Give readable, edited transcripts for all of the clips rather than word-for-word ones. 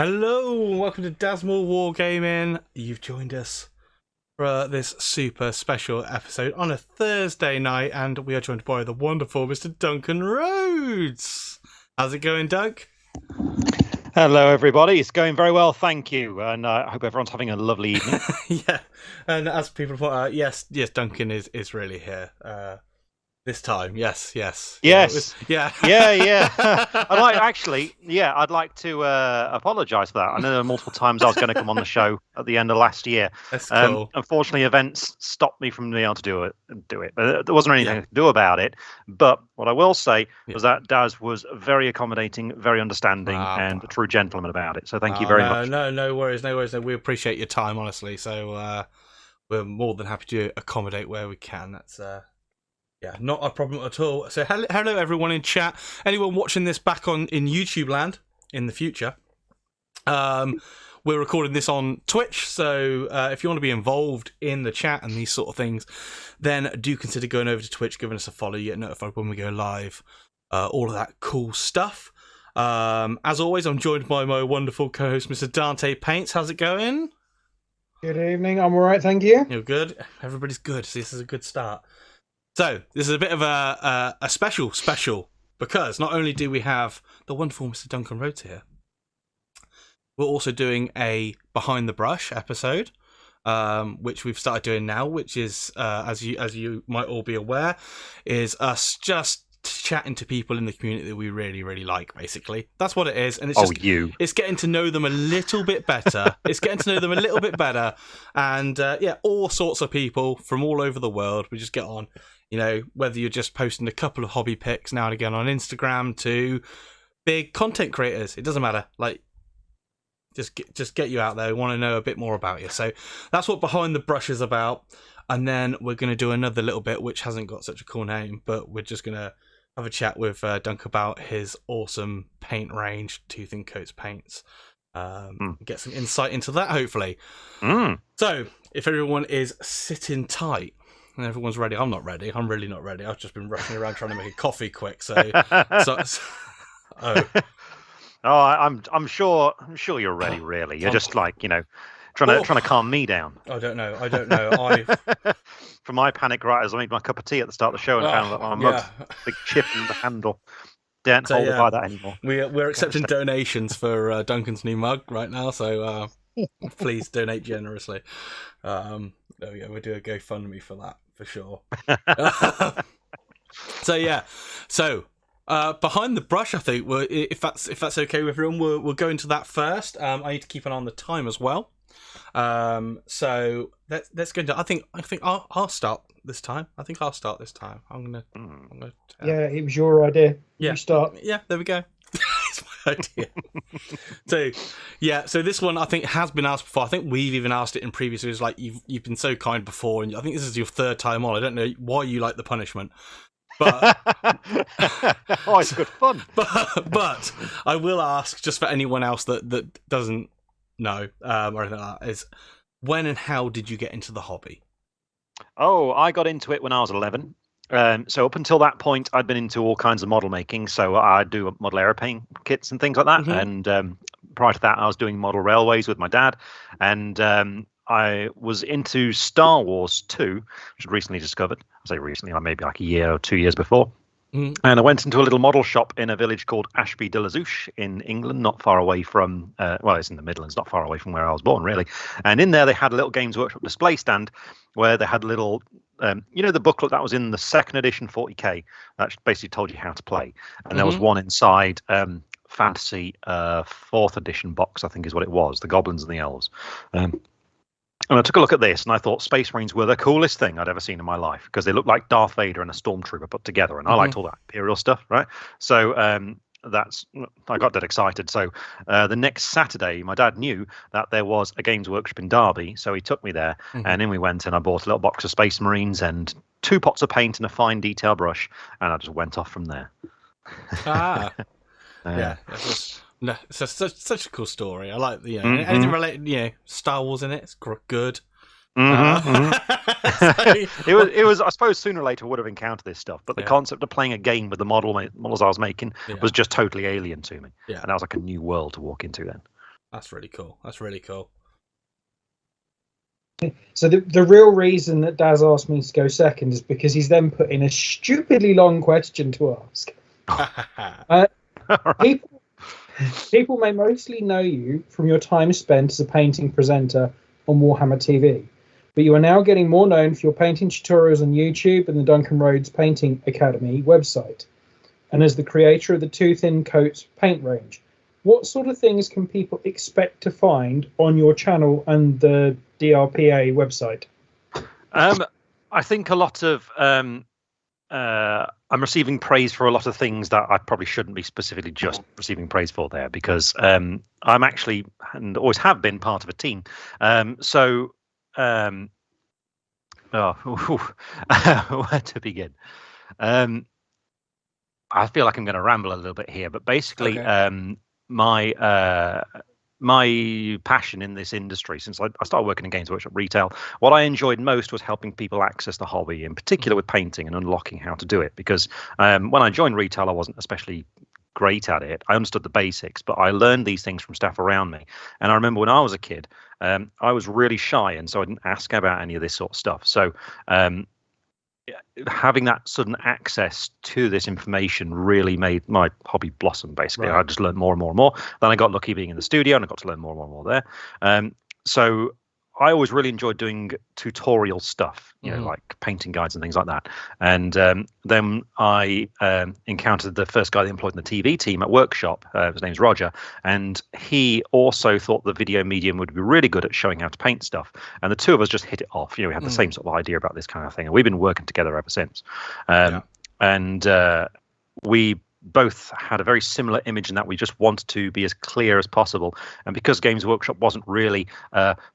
Hello, welcome to Daz and Wargaming. You've joined us for this super special episode on a Thursday night, and we are joined by the wonderful Mr. Duncan Rhodes. How's it going, Doug? Hello, everybody. It's going very well, thank you, and I hope everyone's having a lovely evening. Yeah, and as people point out, yes, Duncan is really here. This time, yes. Yes. Yeah. I'd like to apologise for that. I know there were multiple times I was going to come on the show at the end of last year. That's cool. Unfortunately, events stopped me from being able to do it. But there wasn't anything I could do about it. But what I will say was that Daz was very accommodating, very understanding, and a true gentleman about it. So thank you very much. No worries. We appreciate your time, honestly. So we're more than happy to accommodate where we can. That's yeah, not a problem at all. So hello everyone in chat. Anyone watching this back in YouTube land in the future. We're recording this on Twitch, so if you want to be involved in the chat and these sort of things, then do consider going over to Twitch, giving us a follow. You get notified when we go live. All of that cool stuff. As always, I'm joined by my wonderful co-host, Mr. Dante Paints. How's it going? Good evening. I'm all right, thank you. You're good? Everybody's good. So this is a good start. So, this is a bit of a special, because not only do we have the wonderful Mr. Duncan Rhodes here, we're also doing a Behind the Brush episode, which we've started doing now, which is, as you might all be aware, is us just chatting to people in the community that we really, really like, basically. That's what it is. And it's it's getting to know them a little bit better. And, all sorts of people from all over the world. We just get on. You know, whether you're just posting a couple of hobby pics now and again on Instagram to big content creators, it doesn't matter. Like, just get you out there. We want to know a bit more about you. So that's what Behind the Brush is about. And then we're going to do another little bit, which hasn't got such a cool name, but we're just going to have a chat with Dunk about his awesome paint range, Tooth and Coats paints. Get some insight into that, hopefully. So, if everyone is sitting tight, and everyone's ready. I'm not ready. I'm really not ready. I've just been rushing around trying to make a coffee quick. I'm sure you're ready. Really, you're just like trying to calm me down. I don't know. From my panic, right as I made my cup of tea at the start of the show and found that my mug's big chip in the handle. Don't hold it by that anymore. We're accepting donations for Duncan's new mug right now. So please donate generously. There we go. We'll do a GoFundMe for that for sure. So Behind the Brush, I think if that's okay with everyone, we'll go into that first. I need to keep an eye on the time as well. So let's go into. I think I'll start this time. I'm gonna. Yeah, it was your idea. Yeah, you start. Yeah, there we go. It's my idea. So this one I think has been asked before. I think we've even asked it in previous videos. Like you've been so kind before, and I think this is your third time on. I don't know why you like the punishment, but it's good fun. But I will ask, just for anyone else that doesn't know or anything like that, is when and how did you get into the hobby? Oh, I got into it when I was 11. So up until that point, I'd been into all kinds of model making. So I do model aeroplane kits and things like that. And prior to that, I was doing model railways with my dad. And I was into Star Wars 2, which I recently discovered. I say recently, maybe like a year or 2 years before. And I went into a little model shop in a village called Ashby-de-la-Zouch in England, not far away from, it's in the Midlands, not far away from where I was born, really. And in there, they had a little Games Workshop display stand where they had a little, the booklet that was in the second edition 40k that basically told you how to play. And there was one inside Fantasy 4th edition box, I think is what it was, the Goblins and the Elves. And I took a look at this and I thought Space Marines were the coolest thing I'd ever seen in my life because they looked like Darth Vader and a Stormtrooper put together. And I liked all that Imperial stuff, right? So I got that excited. So the next Saturday, my dad knew that there was a Games Workshop in Derby. So he took me there and in we went and I bought a little box of Space Marines and 2 pots of paint and a fine detail brush. And I just went off from there. Yeah. No, it's such a cool story. I like anything related, Star Wars in it. It's good. It was. I suppose sooner or later I would have encountered this stuff, but the concept of playing a game with the models I was making was just totally alien to me, and that was like a new world to walk into then. That's really cool. That's really cool. So the real reason that Daz asked me to go second is because he's then put in a stupidly long question to ask. People may mostly know you from your time spent as a painting presenter on Warhammer TV, but you are now getting more known for your painting tutorials on YouTube and the Duncan Rhodes Painting Academy website, and as the creator of the Too Thin Coat paint range. What sort of things can people expect to find on your channel and the DRPA website? I think a lot of I'm receiving praise for a lot of things that I probably shouldn't be specifically just receiving praise for there, because I'm actually, and always have been, part of a team. Where to begin? I feel like I'm going to ramble a little bit here, but basically, my passion in this industry, since I started working in Games Workshop retail, what I enjoyed most was helping people access the hobby, in particular with painting, and unlocking how to do it. Because when I joined retail, I wasn't especially great at it. I understood the basics, but I learned these things from staff around me. And I remember when I was a kid, I was really shy, and so I didn't ask about any of this sort of stuff. So having that sudden access to this information really made my hobby blossom, basically. Right. I just learned more and more and more. Then I got lucky being in the studio, and I got to learn more and more and more there. So I always really enjoyed doing tutorial stuff, you know, like painting guides and things like that. And then I encountered the first guy they employed in the TV team at Workshop. His name's Roger, and he also thought the video medium would be really good at showing how to paint stuff. And the two of us just hit it off. You know, we had the same sort of idea about this kind of thing, and we've been working together ever since. And we both had a very similar image in that we just wanted to be as clear as possible. And because Games Workshop wasn't really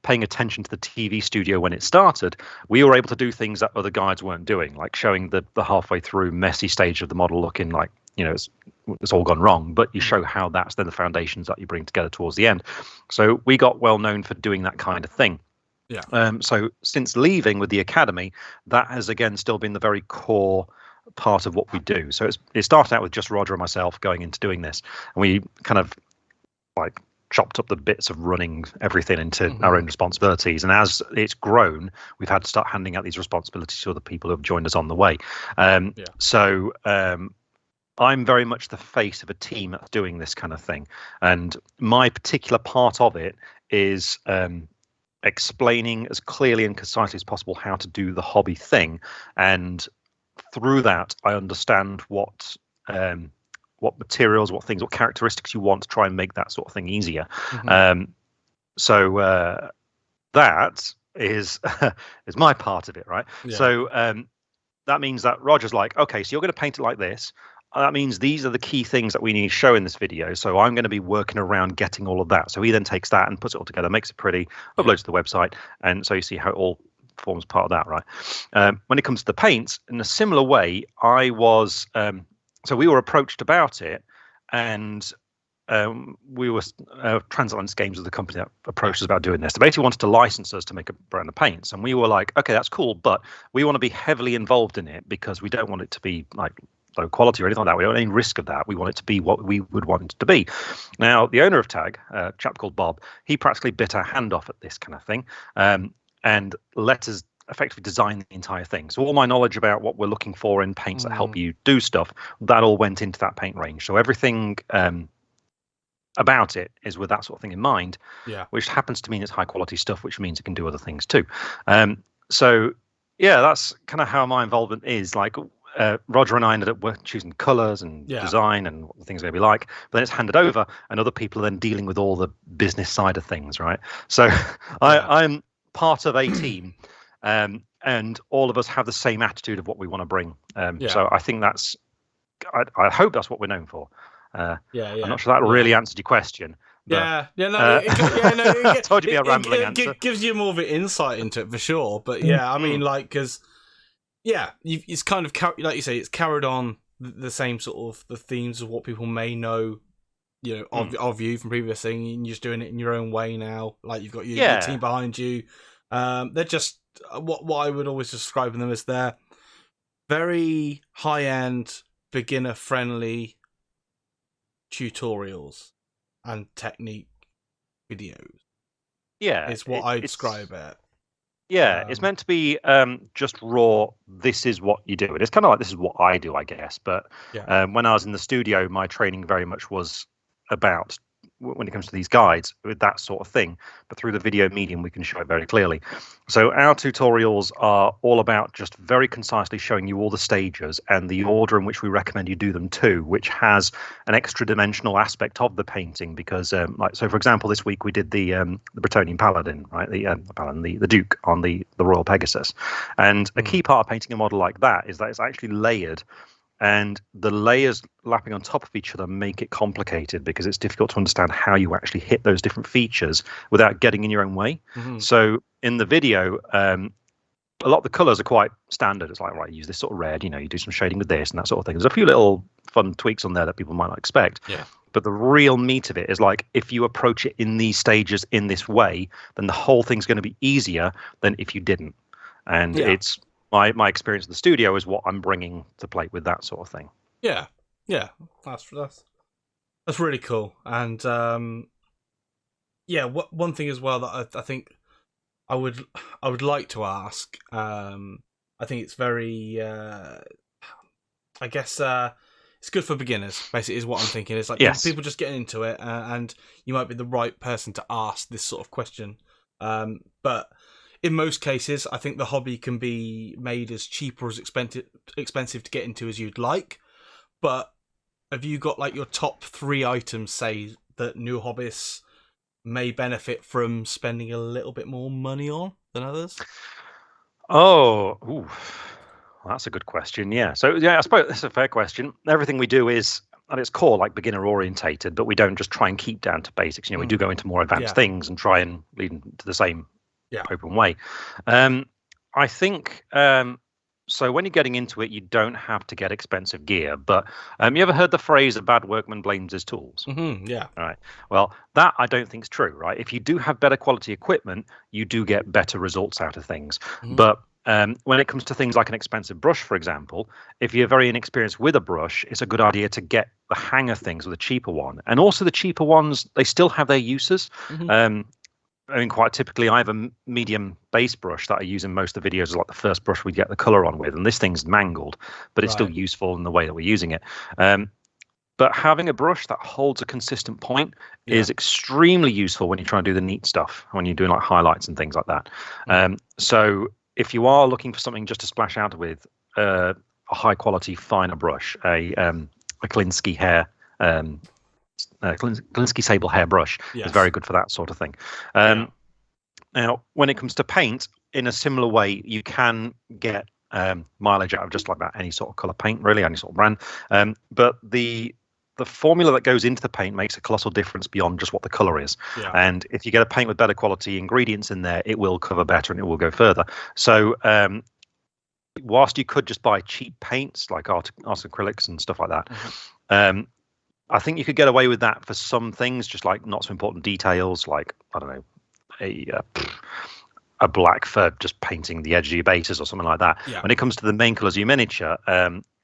paying attention to the TV studio when it started, we were able to do things that other guides weren't doing, like showing the halfway through messy stage of the model looking like, you know, it's all gone wrong, but you show how that's then the foundations that you bring together towards the end. So we got well known for doing that kind of thing. So since leaving with the Academy, that has again still been the very core part of what we do. So it started out with just Roger and myself going into doing this, and we kind of like chopped up the bits of running everything into our own responsibilities. And as it's grown, we've had to start handing out these responsibilities to other people who have joined us on the way. So I'm very much the face of a team that's doing this kind of thing, and my particular part of it is explaining as clearly and concisely as possible how to do the hobby thing. And through that, I understand what materials, what things, what characteristics you want to try and make that sort of thing easier. So that is is my part of it, right? So that means that Roger's like, okay, so you're going to paint it like this. That means these are the key things that we need to show in this video. So I'm going to be working around getting all of that. So he then takes that and puts it all together, makes it pretty, uploads to the website, and so you see how it all forms part of that, right? When it comes to the paints, in a similar way, I was so we were approached about it, and we were Transatlantic Games was the company that approached us about doing this. They basically wanted to license us to make a brand of paints, and we were like, okay, that's cool, but we want to be heavily involved in it because we don't want it to be like low quality or anything like that. We don't want any risk of that. We want it to be what we would want it to be. Now, the owner of TAG, a chap called Bob, he practically bit our hand off at this kind of thing. And let us effectively design the entire thing. So all my knowledge about what we're looking for in paints that help you do stuff, that all went into that paint range. So everything about it is with that sort of thing in mind, which happens to mean it's high quality stuff, which means it can do other things too. So yeah, that's kind of how my involvement is. Like Roger and I ended up choosing colours and design and what the thing's going to be like. But then it's handed over, and other people are then dealing with all the business side of things, right? So I'm part of a team, and all of us have the same attitude of what we want to bring. So I think that's, I hope that's what we're known for. I'm not sure that really answered your question. But, I told you to be a rambling answer. It gives you more of an insight into it for sure. But yeah, I mean, like, because it's kind of like you say, it's carried on the same sort of the themes of what people may know, you know, of you from previous thing, and you're just doing it in your own way now. Like you've got your team behind you. They're just what I would always describe them as. They're very high end, beginner friendly tutorials and technique videos. Yeah, It's what I describe it. Yeah, it's meant to be just raw. This is what you do. And it's kind of like this is what I do, I guess. But when I was in the studio, my training very much was about when it comes to these guides with that sort of thing. But through the video medium, we can show it very clearly. So our tutorials are all about just very concisely showing you all the stages and the order in which we recommend you do them too, which has an extra dimensional aspect of the painting. Because, so for example, this week we did the Bretonnian Paladin, right? The Duke on the Royal Pegasus, and a key part of painting a model like that is that it's actually layered. And the layers lapping on top of each other make it complicated because it's difficult to understand how you actually hit those different features without getting in your own way. So in the video, a lot of the colors are quite standard. It's like, right, use this sort of red, you do some shading with this and that sort of thing. There's a few little fun tweaks on there that people might not expect. Yeah. But the real meat of it is like, if you approach it in these stages in this way, then the whole thing's going to be easier than if you didn't. And it's... My experience in the studio is what I'm bringing to play with that sort of thing. Yeah, that's really cool. And one thing as well that I think I would like to ask. I think it's very, I guess it's good for beginners. Basically, is what I'm thinking. It's like people just getting into it, and you might be the right person to ask this sort of question. But in most cases, I think the hobby can be made as cheap or as expensive to get into as you'd like. But have you got like your top 3 items, say, that new hobbyists may benefit from spending a little bit more money on than others? Well, that's a good question. Yeah. So I suppose that's a fair question. Everything we do is at its core like beginner orientated, but we don't just try and keep down to basics. We do go into more advanced things and try and lead to the same open way. I think so when you're getting into it, you don't have to get expensive gear, but you ever heard the phrase a bad workman blames his tools? Yeah. All right. Well, that I don't think is true, right? If you do have better quality equipment, you do get better results out of things. But when it comes to things like an expensive brush, for example, if you're very inexperienced with a brush, it's a good idea to get the hang of things with a cheaper one. And also the cheaper ones, they still have their uses. Quite typically, I have a medium base brush that I use in most of the videos as like the first brush we get the color on with, and this thing's mangled, but it's still useful in the way that we're using it. But having a brush that holds a consistent point is extremely useful when you try and do the neat stuff, when you're doing like highlights and things like that. So if you are looking for something just to splash out with, a high quality finer brush, a Klinsky hair. Klinsky sable hair brush is very good for that sort of thing. Now, when it comes to paint, in a similar way, you can get mileage out of just like about any sort of color paint, really, any sort of brand. But the formula that goes into the paint makes a colossal difference beyond just what the color is. And if you get a paint with better quality ingredients in there, it will cover better and it will go further. So whilst you could just buy cheap paints like art acrylics and stuff like that, I think you could get away with that for some things, just like not so important details, like, I don't know, a black for just painting the edge of your bases or something like that. When it comes to the main colors of your miniature,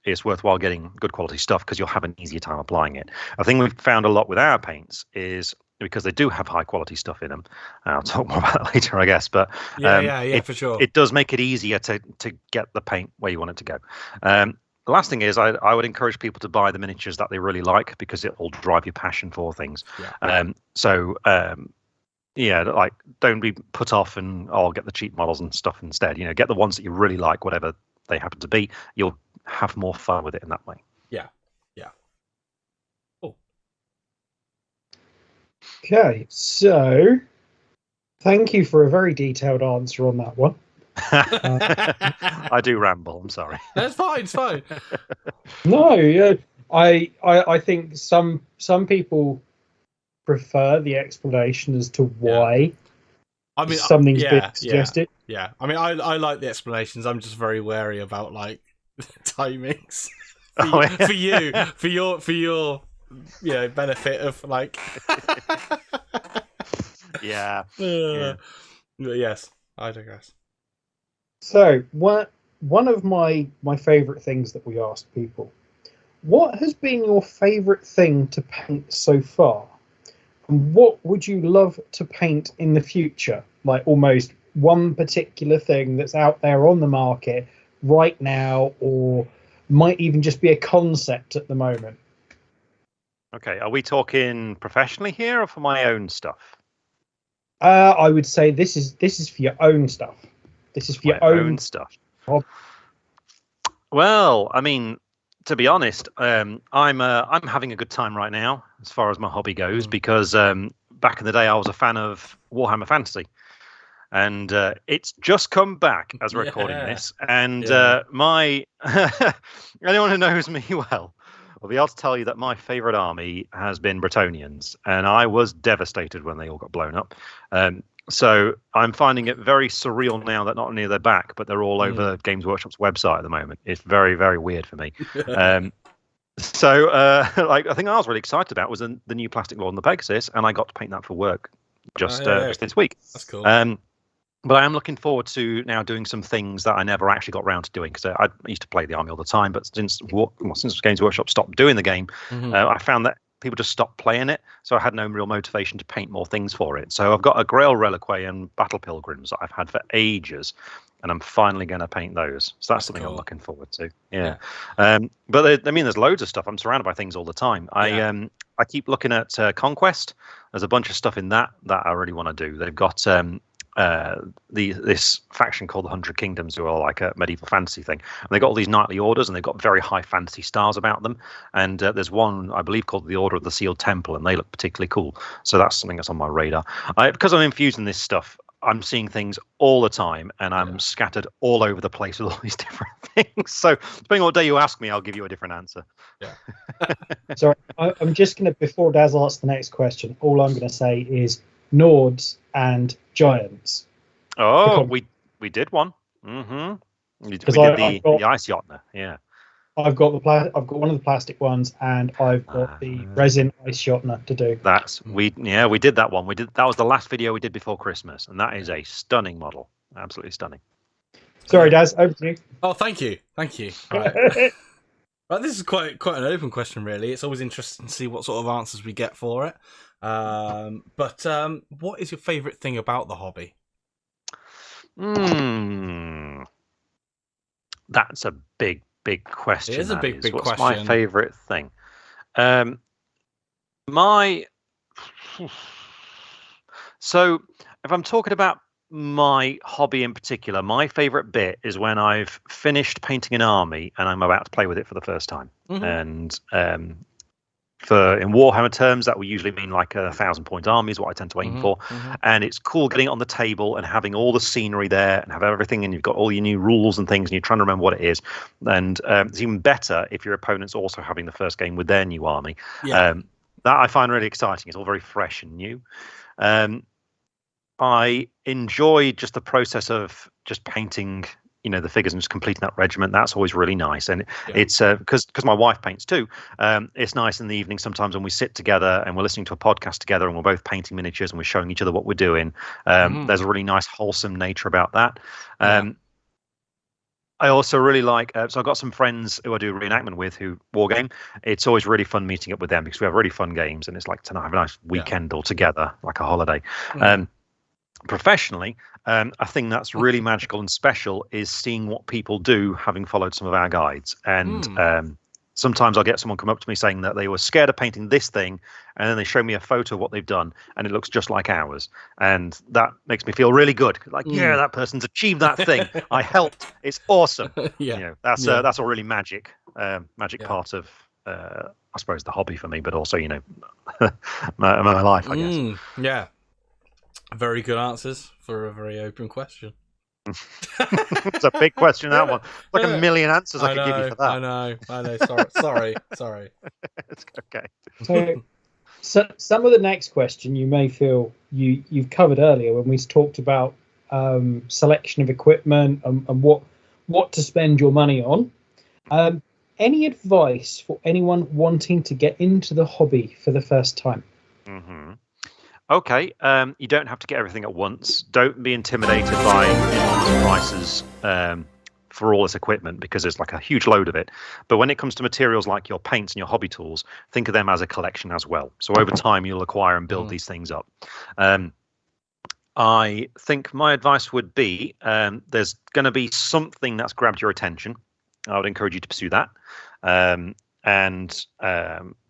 it's worthwhile getting good quality stuff because you'll have an easier time applying it. I think we've found a lot with our paints is because they do have high quality stuff in them. I'll talk more about that later, I guess. But for sure. It does make it easier to get the paint where you want it to go. The last thing is I would encourage people to buy the miniatures that they really like because it will drive your passion for things. Like don't be put off and I'll get the cheap models and stuff instead. Get the ones that you really like, whatever they happen to be. You'll have more fun with it in that way. Yeah. Cool. Okay, so thank you for a very detailed answer on that one. I do ramble. I'm sorry. That's fine. It's fine. No, I think some people prefer the explanation as to why something's been suggested. Yeah. I mean, I like the explanations. I'm just very wary about like timings for your benefit of like. Yes, I digress. So, one of my favourite things that we asked people, what has been your favourite thing to paint so far? And what would you love to paint in the future? Like almost one particular thing that's out there on the market right now, or might even just be a concept at the moment. Okay, are we talking professionally here or for my own stuff? I would say this is for your own stuff. This is for your own stuff. Hobby. Well, I mean, to be honest, I'm having a good time right now as far as my hobby goes because back in the day I was a fan of Warhammer Fantasy, and it's just come back as we're recording this. And my anyone who knows me well will be able to tell you that my favourite army has been Bretonnians, and I was devastated when they all got blown up. So I'm finding it very surreal now that not only are they back, but they're all over Games Workshop's website at the moment. It's very, very weird for me. So like I think I was really excited about was the new Plastic Lord and the Pegasus, and I got to paint that for work just this week. That's cool. But I am looking forward to now doing some things that I never actually got around to doing because I used to play the army all the time. But since Games Workshop stopped doing the game, I found that people just stopped playing it. So I had no real motivation to paint more things for it. So I've got a Grail Reliquary and Battle Pilgrims that I've had for ages, and I'm finally going to paint those. So that's something cool. I'm looking forward to. Yeah. But there's loads of stuff. I'm surrounded by things all the time. I keep looking at Conquest. There's a bunch of stuff in that I really want to do. They've got this faction called the 100 Kingdoms, who are like a medieval fantasy thing, and they've got all these knightly orders, and they've got very high fantasy stars about them, and there's one I believe called the Order of the Sealed Temple, and they look particularly cool. So that's something that's on my radar. Because I'm infusing this stuff, I'm seeing things all the time, and I'm scattered all over the place with all these different things. So depending on what day you ask me, I'll give you a different answer. So I'm just going to, before Daz asks the next question, all I'm going to say is Nords and Giants. Oh, we did one. We did the Ice Jotner. Yeah. I've got one of the plastic ones, and I've got the resin Ice Jotner to do. We did that one. That was the last video we did before Christmas, and that is a stunning model. Absolutely stunning. Sorry, Daz, over to you. Oh, thank you. Right. Right, this is quite an open question, really. It's always interesting to see what sort of answers we get for it. But what is your favourite thing about the hobby? That's a big question. It is a big question. What's my favourite thing? So if I'm talking about my hobby in particular, my favourite bit is when I've finished painting an army and I'm about to play with it for the first time. And in Warhammer terms, that will usually mean like 1,000-point army is what I tend to aim for. And it's cool getting it on the table and having all the scenery there and have everything, and you've got all your new rules and things, and you're trying to remember what it is. And it's even better if your opponent's also having the first game with their new army. That I find really exciting. It's all very fresh and new. I enjoy just the process of just painting, the figures and just completing that regiment. That's always really nice. And it's because my wife paints too. It's nice in the evening sometimes when we sit together and we're listening to a podcast together and we're both painting miniatures and we're showing each other what we're doing. There's a really nice wholesome nature about that. I also really like, so I've got some friends who I do reenactment with who wargame. It's always really fun meeting up with them because we have really fun games, and it's like to have a nice weekend all together, like a holiday. Professionally, a thing that's really magical and special is seeing what people do, having followed some of our guides. And sometimes I'll get someone come up to me saying that they were scared of painting this thing, and then they show me a photo of what they've done, and it looks just like ours. And that makes me feel really good. Like, that person's achieved that thing. I helped. It's awesome. That's a really magic part of, I suppose, the hobby for me, but also, my life, I guess. Yeah. Very good answers for a very open question. It's a big question, that one. Like a million answers I could give you for that. I know. Sorry. It's okay. So some of the next question you may feel you've covered earlier when we talked about selection of equipment and what to spend your money on. Any advice for anyone wanting to get into the hobby for the first time? Okay, you don't have to get everything at once. Don't be intimidated by enormous prices for all this equipment because there's like a huge load of it. But when it comes to materials like your paints and your hobby tools, think of them as a collection as well. So over time, you'll acquire and build these things up. I think my advice would be there's going to be something that's grabbed your attention. I would encourage you to pursue that.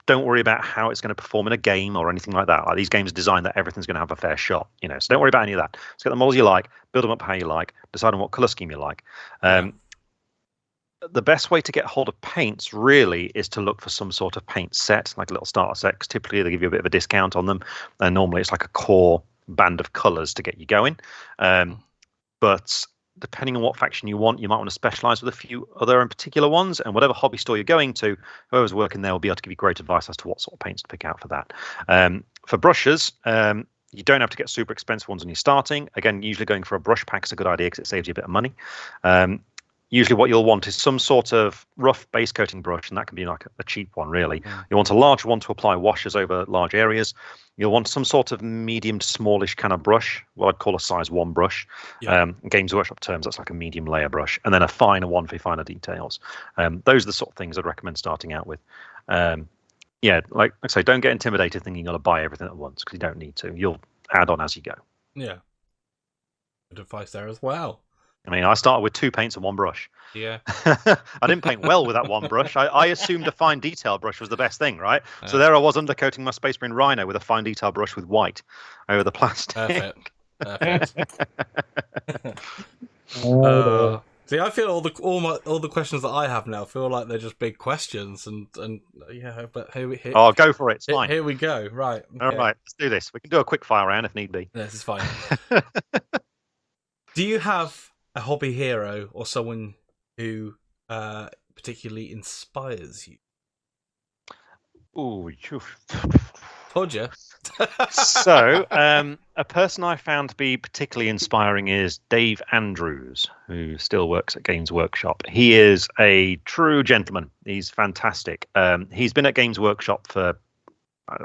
Don't worry about how it's going to perform in a game or anything like that. Like, these games are designed that everything's going to have a fair shot, you know. So don't worry about any of that. Just get the models you like, build them up how you like, decide on what color scheme you like. The best way to get hold of paints really is to look for some sort of paint set, like a little starter set. 'Cause typically they give you a bit of a discount on them, and normally it's like a core band of colors to get you going. But depending on what faction you want, you might want to specialize with a few other in particular ones, and whatever hobby store you're going to, whoever's working there will be able to give you great advice as to what sort of paints to pick out for that. For brushes, you don't have to get super expensive ones when you're starting. Again, usually going for a brush pack is a good idea because it saves you a bit of money. Usually what you'll want is some sort of rough base coating brush, and that can be like a cheap one, really. You want a large one to apply washes over large areas. You'll want some sort of medium to smallish kind of brush, what I'd call a size 1 brush. Games Workshop terms, that's like a medium layer brush. And then a finer one for finer details. Those are the sort of things I'd recommend starting out with. Like I say, don't get intimidated thinking you're going to buy everything at once, because you don't need to. You'll add on as you go. Yeah. Good advice there as well. I mean, I started with 2 paints and 1 brush. Yeah. I didn't paint well with that 1 brush. I assumed a fine detail brush was the best thing, right? So there I was undercoating my Space Marine Rhino with a fine detail brush with white over the plastic. Perfect. See, I feel all the questions that I have now feel like they're just big questions, and yeah. But here, oh, go for it. It's fine. Here we go. Right. Okay. All right. Let's do this. We can do a quick fire round if need be. This is fine. Do you have a hobby hero or someone who particularly inspires you? Ooh, Told you. So, a person I found to be particularly inspiring is Dave Andrews, who still works at Games Workshop. He is a true gentleman. He's fantastic. He's been at Games Workshop for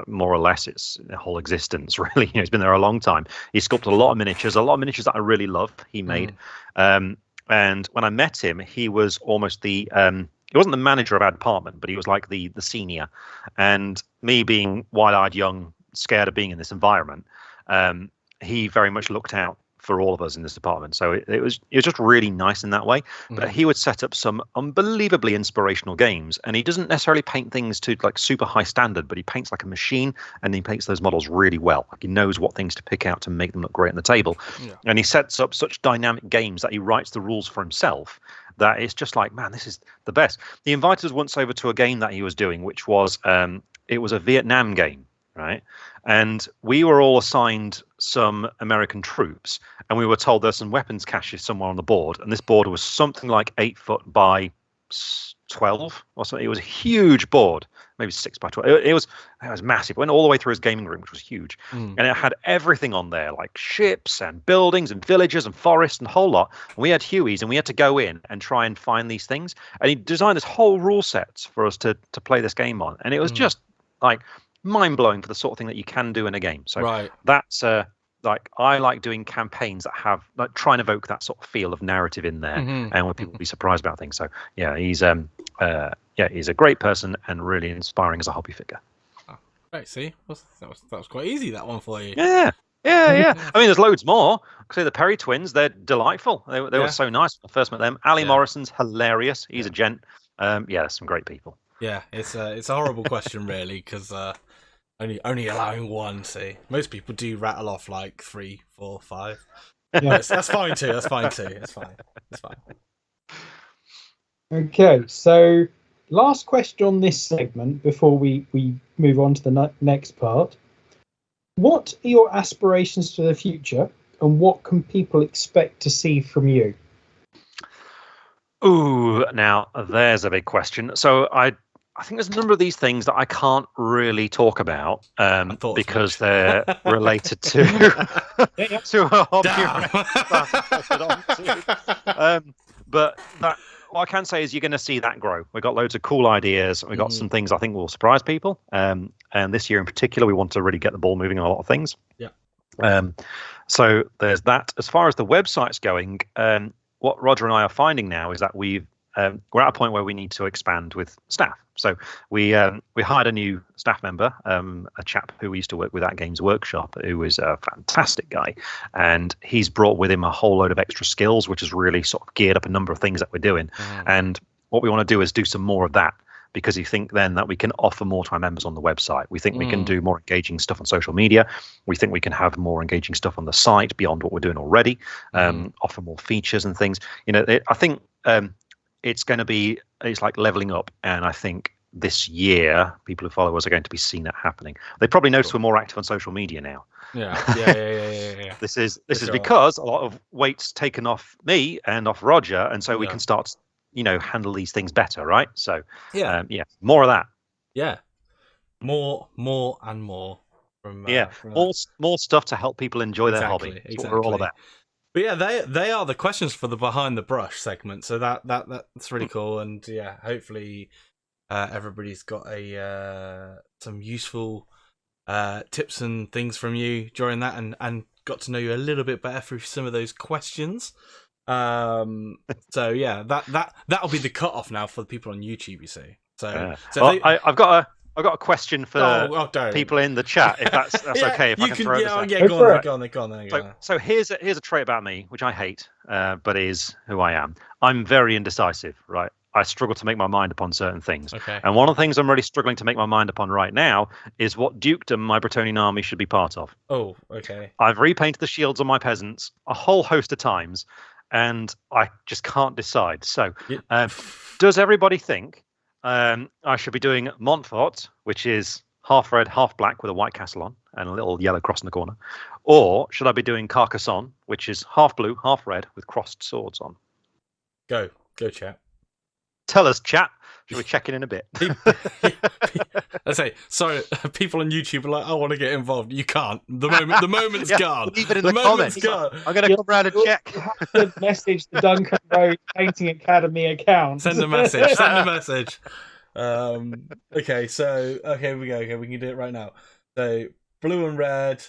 more or less its whole existence, really. You know, he's been there a long time. He sculpted a lot of miniatures that I really love. He made, and when I met him, he was almost the he wasn't the manager of our department, but he was like the senior. And me being wide-eyed, young, scared of being in this environment, he very much looked out for all of us in this department. So it was just really nice in that way. But he would set up some unbelievably inspirational games, and he doesn't necessarily paint things to like super high standard, but he paints like a machine, and he paints those models really well. Like, he knows what things to pick out to make them look great on the table. And he sets up such dynamic games that he writes the rules for himself, that it's just like, man, this is the best. He invited us once over to a game that he was doing, which was it was a Vietnam game, right? And we were all assigned some American troops, and we were told there's some weapons caches somewhere on the board, and this board was something like 8 foot by 12 or something. It was a huge board, maybe 6 by 12. It was massive. It went all the way through his gaming room, which was huge, and it had everything on there, like ships and buildings and villages and forests and a whole lot. And we had Hueys, and we had to go in and try and find these things. And he designed this whole rule set for us to play this game on, and it was just like mind-blowing for the sort of thing that you can do in a game. So that's like, I like doing campaigns that have, like, try and evoke that sort of feel of narrative in there, and where people will be surprised about things. So yeah, he's a great person and really inspiring as a hobby figure. Oh, right, see, that was quite easy, that one for you. Yeah. I mean, there's loads more. See, the Perry twins, they're delightful. They were so nice when I first met them. Ali Morrison's hilarious. He's a gent. There's some great people. Yeah, it's a horrible question, really, because only allowing one. See, most people do rattle off like 3, 4, 5. Yeah, that's fine too. It's fine. Okay, so last question on this segment before we move on to the next part. What are your aspirations for the future, and what can people expect to see from you? Ooh, now there's a big question. So I think there's a number of these things that I can't really talk about because they're related to a hobby. But what I can say is you're going to see that grow. We've got loads of cool ideas. We've got some things I think will surprise people. And this year in particular, we want to really get the ball moving on a lot of things. Yeah. So there's that. As far as the website's going, what Roger and I are finding now is that we're at a point where we need to expand with staff. So we hired a new staff member, a chap who we used to work with at Games Workshop, who is a fantastic guy, and he's brought with him a whole load of extra skills, which has really sort of geared up a number of things that we're doing. And what we want to do is do some more of that, because we think then that we can offer more to our members on the website. We think we can do more engaging stuff on social media. We think we can have more engaging stuff on the site beyond what we're doing already, offer more features and things. I think it's like leveling up. And I think this year, people who follow us are going to be seeing that happening. They probably notice we're more active on social media now. Yeah. This is because a lot of weight's taken off me and off Roger, and so we can start handle these things better, right? So more of that. Yeah, more and more from more stuff to help people enjoy their hobby. That's what we're all about. But yeah, they are the questions for the behind the brush segment, so that's really cool. And yeah, hopefully everybody's got some useful tips and things from you during that, and got to know you a little bit better through some of those questions. So yeah, that'll be the cutoff now for the people on YouTube, you see. I've got a question for people in the chat, if that's okay. If I can throw this go on. So here's a trait about me which I hate, but is who I am. I'm very indecisive, right? I struggle to make my mind upon certain things. Okay. And one of the things I'm really struggling to make my mind upon right now is what dukedom my Bretonnian army should be part of. Oh, okay. I've repainted the shields on my peasants a whole host of times, and I just can't decide. So, does everybody think I should be doing Montfort, which is half red, half black with a white castle on and a little yellow cross in the corner? Or should I be doing Carcassonne, which is half blue, half red with crossed swords on? Go, chat. Tell us, chat. Shall we check in a bit? I say, sorry, people on YouTube are like, I want to get involved. You can't. The moment's gone. Leave it in the comments. Gone. I'm going to come round and check. You have to message the Duncan Rhodes Painting Academy account. Send a message. Okay, so here we go. Okay, we can do it right now. So blue and red.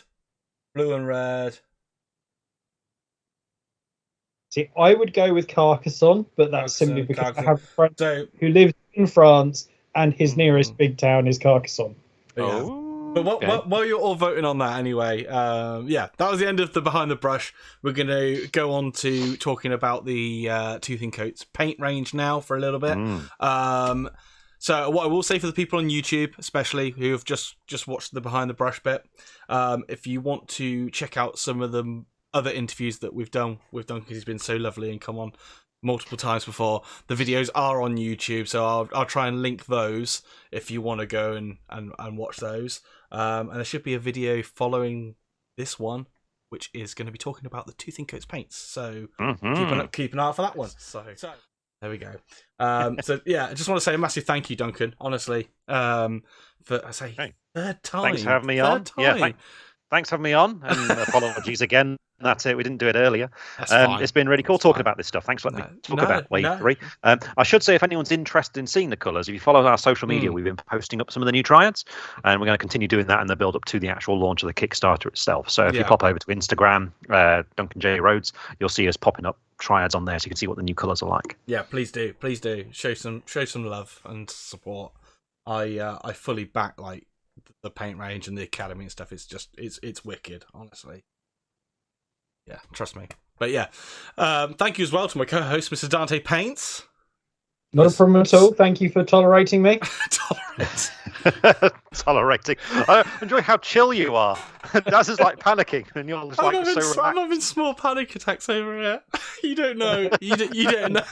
See, I would go with Carcassonne, but that's simply because I have a friend who lives in France, and his nearest big town is Carcassonne. Yeah. But while you're all voting on that anyway, that was the end of the Behind the Brush. We're going to go on to talking about the Tooth and Coats paint range now for a little bit. So what I will say for the people on YouTube, especially who have just watched the Behind the Brush bit, if you want to check out some of the other interviews that we've done with Duncan, because he's been so lovely and come on multiple times before, the videos are on YouTube, so I'll try and link those if you want to go and watch those. And there should be a video following this one, which is going to be talking about the Tooth and Coats paints. So keep an eye out for that one. So there we go. So yeah, I just want to say a massive thank you, Duncan. Honestly, for third time. Thanks for having me on. Yeah, thanks for having me on, and apologies again. That's it. We didn't do it earlier. It's been really cool talking about this stuff. Thanks for letting me talk about Wave 3. I should say, if anyone's interested in seeing the colours, if you follow our social media, we've been posting up some of the new triads, and we're going to continue doing that in the build up to the actual launch of the Kickstarter itself. So if you pop over to Instagram, Duncan J. Rhodes, you'll see us popping up triads on there, so you can see what the new colours are like. Yeah, please do. Show some love and support. I fully back like the paint range and the academy and stuff. It's wicked, honestly. Yeah, trust me. But yeah, thank you as well to my co-host, Mr. Dante Paints. Not a problem at all. Thank you for tolerating me. Tolerating. I enjoy how chill you are. Daz is like panicking, and you're just like so relaxed. I'm having small panic attacks over here. You don't know. You don't know.